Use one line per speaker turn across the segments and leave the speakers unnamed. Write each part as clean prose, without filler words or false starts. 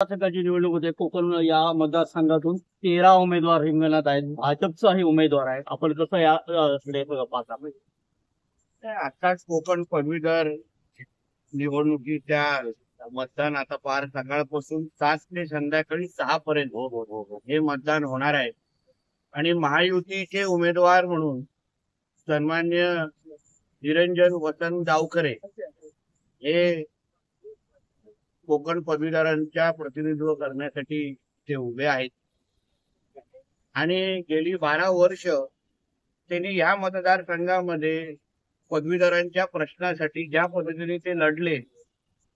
विधानसभेची निवडणूक होते. कोकण या मतदारसंघातून 13 उमेदवार रिंगणात आहेत. भाजपचाही उमेदवार आहे. आपण कसं याकडे पाहता?
आताच कोकण पदवीधर निवडणुकीच्या मतदान आता पार सकाळपासून 7 ते संध्याकाळी 6 पर्यंत हे मतदान होणार आहे. आणि महायुतीचे उमेदवार म्हणून सन्मान्य निरंजन वसंत डावखरे हे कोकण पदवीधरांच्या प्रतिनिधित्व करण्यासाठी ते उभे आहेत. आणि गेली 12 वर्ष त्यांनी या मतदारसंघामध्ये पदवीधरांच्या प्रश्नासाठी ज्या पद्धतीने ते लढले,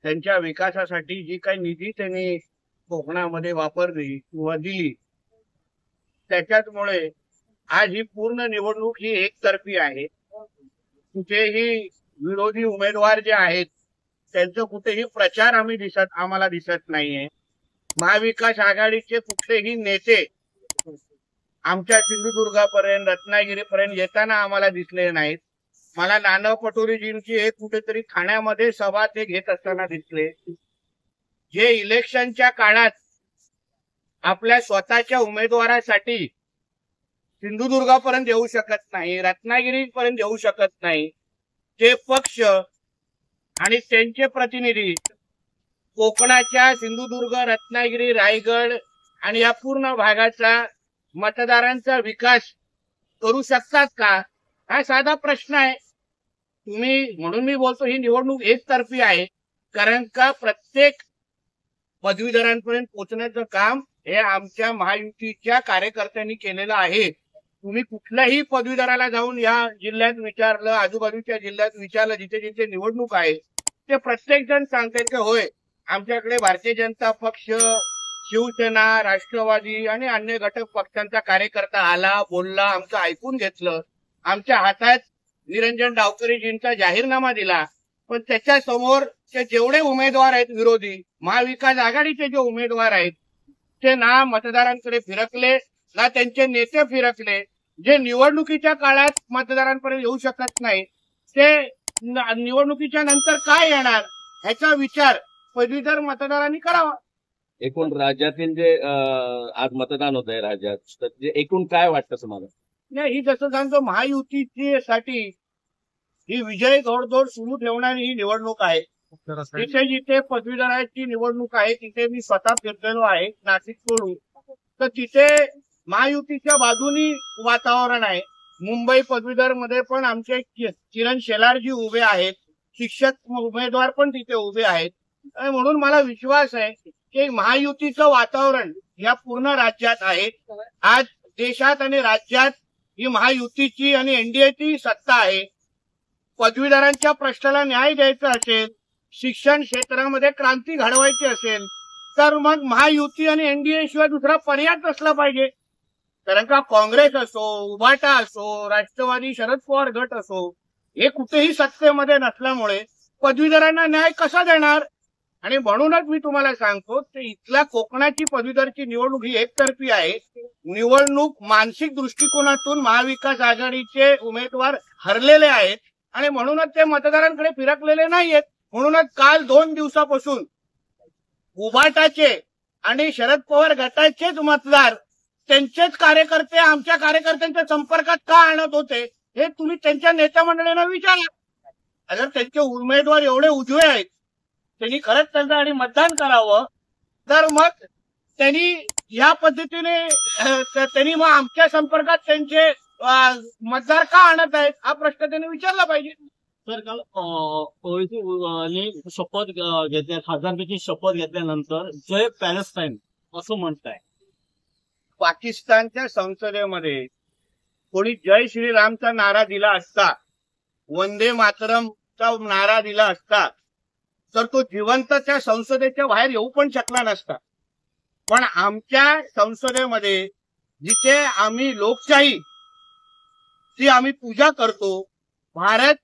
त्यांच्या विकासासाठी जी काही निधी त्यांनी कोकणामध्ये वापरली किंवा दिली, त्याच्यामुळे आज ही पूर्ण निवडणूक ही एकतर्फी आहे. कुठेही विरोधी उमेदवार जे आहेत त्यांचं कुठेही प्रचार आम्हाला दिसत नाहीये. महाविकास आघाडीचे कुठलेही नेते आमच्या सिंधुदुर्गापर्यंत रत्नागिरीपर्यंत येताना आम्हाला दिसले नाहीत. मला नाना पटोलेजींची एक कुठेतरी ठाण्यामध्ये सभा ते घेत असताना दिसले. जे इलेक्शनच्या काळात आपल्या स्वतःच्या उमेदवारासाठी सिंधुदुर्गापर्यंत येऊ शकत नाही, रत्नागिरीपर्यंत येऊ शकत नाही, ते पक्ष आणि त्यांचे प्रतिनिधी कोकणाच्या सिंधुदुर्ग, रत्नागिरी, रायगड आणि या पूर्ण भागाचा मतदारांचा विकास करू शकतात का? हा साधा प्रश्न आहे. म्हणून मी बोलतो ही निवडणूक एकतर्फी आहे. कारण का प्रत्येक पदवीधरांपर्यंत पोहोचण्याचं काम हे आमच्या महायुतीच्या कार्यकर्त्यांनी केलेलं आहे. तुम्ही कुठल्याही पदवीधराला जाऊन या जिल्ह्यात विचारलं, आजूबाजूच्या जिल्ह्यात विचारलं, जिथे जिथे निवडणूक आहे, ते प्रत्येक जण सांगतात की होय, आमच्याकडे भारतीय जनता पक्ष, शिवसेना, राष्ट्रवादी आणि अन्य घटक पक्षांचा कार्यकर्ता आला, बोलला, आमचं ऐकून घेतलं, आमच्या हातात निरंजन डावकरेजींचा जाहीरनामा दिला. पण त्याच्या समोरचे जेवढे उमेदवार आहेत विरोधी, महाविकास आघाडीचे जे उमेदवार आहेत, ते ना मतदारांकडे फिरकले, ना त्यांचे नेते फिरकले. जे निवडणुकीच्या काळात मतदारांपर्यंत येऊ शकत नाही, ते निवडणुकीच्या नंतर काय येणार ह्याचा विचार पदवीधर मतदारांनी करावा.
एकूण राज्यातील जे आज मतदान होत आहे राज्यात, तर जे एकूण काय वाटतं तुम्हाला?
नाही, ही जसं सांगतो महायुतीची साठी ही विजय घोडदौड सुरू ठेवणारी ही निवडणूक आहे. जिथे जिथे पदवीधरांची निवडणूक आहे तिथे मी स्वतः फिरलेलो आहे नाशिक सोडून, तर तिथे महायुतीच्या बाजूनी वातावरण आहे. मुंबई पदवीधर मध्ये पण आमचे किरण शेलारजी उभे आहेत, शिक्षक उमेदवार पण तिथे उभे आहेत. म्हणून मला विश्वास आहे की महायुतीचं वातावरण या पूर्ण राज्यात आहे. आज देशात आणि राज्यात ही महायुतीची आणि एनडीएची सत्ता आहे. पदवीधरांच्या प्रश्नाला न्याय द्यायचा असेल, शिक्षण क्षेत्रामध्ये क्रांती घडवायची असेल, तर मग महायुती आणि एनडीए शिवाय दुसरा पर्याय असला पाहिजे. कारण का काँग्रेस असो, उभाटा असो, राष्ट्रवादी शरद पवार गट असो, हे कुठेही सत्तेमध्ये नसल्यामुळे पदवीधरांना न्याय कसा देणार? आणि म्हणूनच मी तुम्हाला सांगतो की इथल्या कोकणाची पदवीधरची निवडणूक ही एकतर्फी आहे. निवडणूक मानसिक दृष्टिकोनातून महाविकास आघाडीचे उमेदवार हरलेले आहेत आणि म्हणूनच ते मतदारांकडे फिरकलेले नाहीयेत. म्हणूनच काल 2 दिवसापासून उभाटाचे आणि शरद पवार गटाचेच मतदार त्यांचेच कार्यकर्ते आमच्या कार्यकर्त्यांच्या संपर्कात का आणत होते हे तुम्ही त्यांच्या नेत्या मंडळींना विचारा. अगर त्यांचे उमेदवार एवढे उजवे आहेत, त्यांनी खरंच त्यांच्यासाठी मतदान करावं, तर मग त्यांनी या पद्धतीने त्यांनी मग आमच्या संपर्कात त्यांचे मतदार का आणत आहेत हा प्रश्न त्यांनी विचारला पाहिजे.
तर काल शपथ घेतल्या, खासदारकीची शपथ घेतल्यानंतर जय पॅलेस्टाईन असं म्हणताय.
पाकिस्तानच्या संसदेमध्ये कोणी जय श्रीरामचा नारा दिला असता, वंदे मातरमचा नारा दिला असता, तर तो जिवंत त्या संसदेच्या बाहेर येऊ पण शकला नसता. पण आमच्या संसदेमध्ये जिथे आम्ही लोकशाही ची आम्ही पूजा करतो, भारत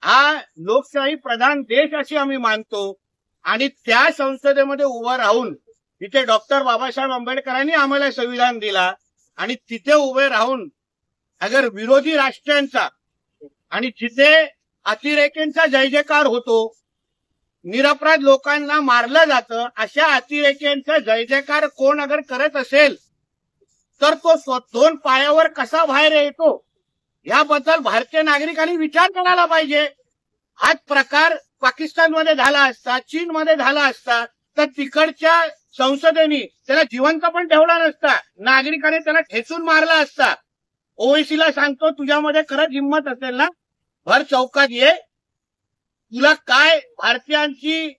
हा लोकशाही प्रधान देश अशी आम्ही मानतो, आणि त्या संसदेमध्ये उभं राहून तिथे डॉक्टर बाबासाहेब आंबेडकरांनी आम्हाला संविधान दिला आणि तिथे उभे राहून अगर विरोधी राष्ट्रांचा आणि जिथे अतिरेक्यांचा जय जयकार होतो, निरपराध लोकांना मारलं जातं, अशा अतिरेक्यांचा जय जयकार कोण अगर करत असेल तर तो दोन पायावर कसा बाहेर येतो याबद्दल भारतीय नागरिकांनी विचार करायला पाहिजे. हाच प्रकार पाकिस्तानमध्ये झाला असता, चीनमध्ये झाला असता तर तिकडच्या संसदेने त्याला जिवंत पण ठेवला नसता, नागरिकाने त्याला ठेचून मारला असता. ओवेसीला सांगतो, तुझ्यामध्ये खरंच हिंमत असेल ना, भर चौकात ये, तुला काय भारतीयांची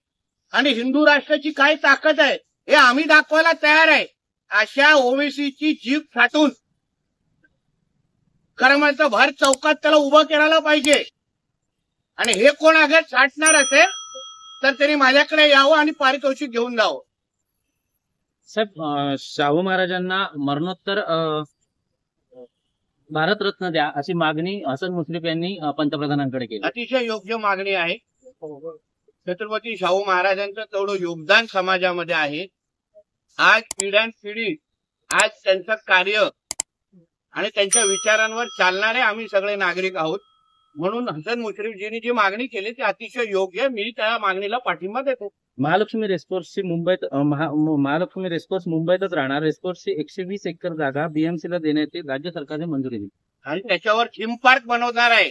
आणि हिंदू राष्ट्राची काय ताकद आहे हे आम्ही दाखवायला तयार आहे. अशा ओवेसीची जीभ फाटून खरं म्हणतं भर चौकात त्याला उभं करायला पाहिजे. आणि हे कोण अगर साठणार असेल तर त्यांनी माझ्याकडे यावं आणि पारितोषिक घेऊन जावं.
साहेब, शाहू महाराजांना मरणोत्तर भारतरत्न द्या अशी मागणी हसन मुश्रीफ यांनी पंतप्रधानांकडे केली.
अतिशय योग्य मागणी आहे. छत्रपती शाहू महाराजांचं तेवढं योगदान समाजामध्ये आहे. आज पिढ्यानपिढी आज त्यांचं कार्य आणि त्यांच्या विचारांवर चालणारे आम्ही सगळे नागरिक आहोत. म्हणून हसन मुश्रीफजींनी जी मागणी केली ती अतिशय योग्य, मी त्या मागणीला पाठिंबा देतो.
महालक्ष्मी रेसकोर्सची महालक्ष्मी रेसकोर्स मुंबईतच राहणार. रेसकोर्सची 120 एकर जागा बीएमसीला देण्याची राज्य सरकारने मंजुरी दिली
आणि त्याच्यावर थीम पार्क बनवणार आहे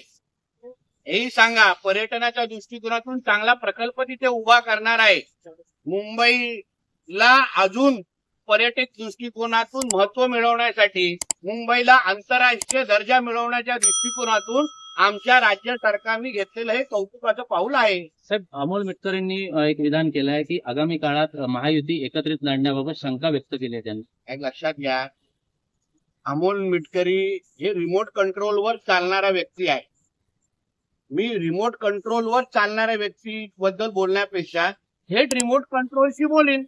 हेही सांगा. पर्यटनाच्या दृष्टिकोनातून चांगला प्रकल्प तिथे उभा करणार आहे. मुंबईला अजून पर्यटक दृष्टिकोनातून महत्व मिळवण्यासाठी, मुंबईला आंतरराष्ट्रीय दर्जा मिळवण्याच्या दृष्टिकोनातून आमच्या राज्य सरकारने घेतलेलं हे कौतुकाचं पाऊल आहे.
साहेब, अमोल मिटकर यांनी एक विधान केलं आहे की आगामी काळात महायुती एकत्रित लढण्याबाबत शंका व्यक्त केली आहे त्यांनी.
एक लक्षात घ्या, अमोल मिटकरी हे रिमोट कंट्रोलवर चालणारा व्यक्ती आहे. मी रिमोट कंट्रोलवर चालणाऱ्या व्यक्तीबद्दल बोलण्यापेक्षा थेट रिमोट कंट्रोलशी बोलेन,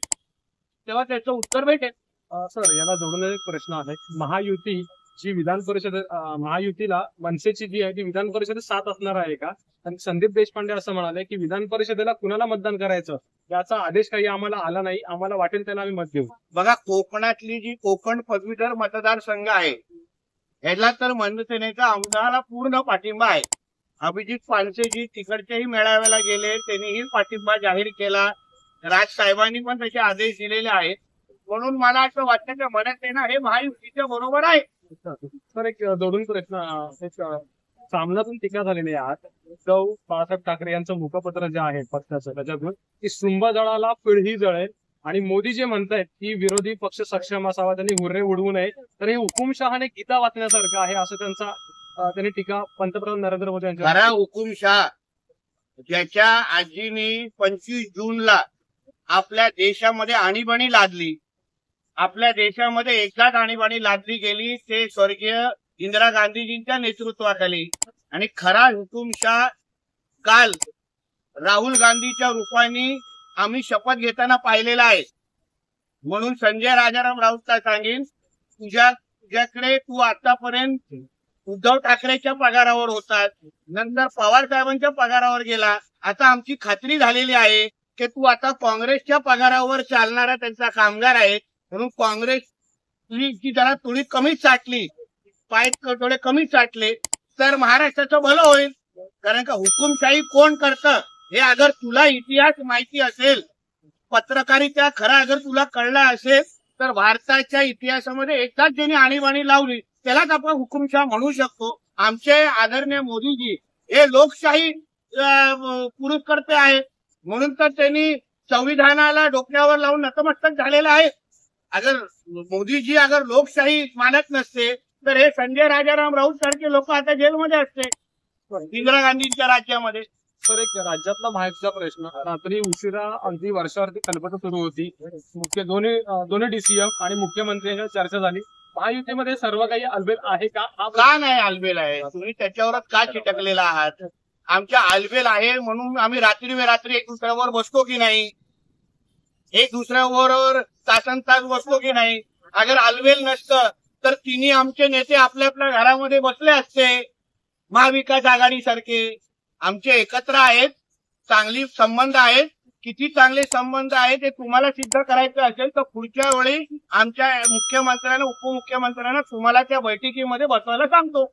तेव्हा त्याचं उत्तर भेटेल.
सर, याला जोडून एक प्रश्न आहे. महायुती जी विधान परिषद, महायुतीला मनसेची जी आहे ती विधान परिषदेत 7 असणार आहे का? आणि संदीप देशपांडे असं म्हणाले की विधान परिषदेला कुणाला मतदान करायचं याचा आदेश काही आम्हाला आला नाही, आम्हाला वाटेल त्याला आम्ही मत देऊ.
बघा, कोकणातली जी कोकण पदवीधर मतदारसंघ आहे ह्याला तर मनसेनेचा आमदाराला पूर्ण पाठिंबा आहे. अभिजित पानसेजी तिकडच्याही मेळाव्याला गेले, त्यांनीही पाठिंबा जाहीर केला. राजसाहेबांनी पण त्याचे आदेश दिलेले आहेत. म्हणून मला असं वाटतं की मनसेना हे महायुतीच्या बरोबर आहे.
सर, एक जोडून प्रश्न, एक सामनातून टीका झालेली आहे आज उद्धव बाळासाहेब ठाकरे यांचं मुखपत्र जे आहे पक्षाचं, त्याच्यातून की सुंब जळाला पिढी जळेल आणि मोदी जे म्हणतायत की विरोधी पक्ष सक्षम असावा, त्यांनी हुर्रे उडवू नये, तर हे हुकुमशहाने गीता वाचण्यासारखं आहे असं त्यांनी टीका पंतप्रधान नरेंद्र मोदी यांच्या.
खरा हुकुमशहा ज्याच्या आजीनी 25 जूनला आपल्या देशामध्ये आणीबाणी लादली, आपल्या देशामध्ये एकदाच आणीबाणी लादली गेली, ते स्वर्गीय इंदिरा गांधीजींच्या नेतृत्वाखाली. आणि खरा हुकुमशहा काल राहुल गांधीच्या रूपाने आम्ही शपथ घेताना पाहिलेला आहे. म्हणून संजय राजाराम राऊतला सांगेन, तुझ्याकडे तू आतापर्यंत उद्धव ठाकरेच्या पगारावर होता, नंतर पवार साहेबांच्या पगारावर गेला, आता आमची खात्री झालेली आहे की तू आता काँग्रेसच्या पगारावर चालणारा त्यांचा कामगार आहे. म्हणून काँग्रेसची जरा थोडी कमीच चाटली, पाय थोडे कमीच चाटले तर महाराष्ट्राचं भलं होईल. कारण का हुकुमशाही कोण करतं हे अगर तुला इतिहास माहिती असेल, पत्रकारिता खरा अगर तुला कळला असेल, तर भारताच्या इतिहासामध्ये एकदाच ज्यांनी आणीबाणी लावली त्यालाच आपण हुकुमशाह म्हणू शकतो. आमचे आदरणीय मोदीजी हे लोकशाही पुरस्कर्ते आहेत, म्हणून तर त्यांनी संविधानाला डोक्यावर लावून नतमस्तक झालेलं आहे. अगर मोदीजी अगर लोकशाही मानत नसते तर हे संजय राजाराम राऊत सारखे लोक आता जेलमध्ये असते इंदिरा गांधींच्या राज्यामध्ये.
सर, एक राज्यातला माहितीचा प्रश्न, रात्री उशिरा अगदी वर्षावरती कल्पना सुरू होती, दोन्ही डीसीएम आणि मुख्यमंत्र्यांच्या चर्चा झाली. महायुतीमध्ये सर्व काही अलबेल आहे का?
का नाही अलबेल आहे? तुम्ही त्याच्यावरच का चिटकलेला आहात? आमच्या अलबेल आहे म्हणून आम्ही रात्री बेरात्री एक दुसऱ्यावर बसतो की नाही, एक दुसऱ्याबरोबर तासन तास बसतो की नाही? अगर अलबेल नसतं तर तिन्ही आमचे नेते आपल्या आपल्या घरामध्ये बसले असते. महाविकास आघाडी सारखे आमचे एकत्र आहेत, चांगली संबंध आहेत. किती चांगले संबंध आहेत ते तुम्हाला सिद्ध करायचं असेल तर पुढच्या वेळी आमच्या मुख्यमंत्र्यांना उपमुख्यमंत्र्यांना तुम्हाला त्या बैठकीमध्ये बसवायला सांगतो.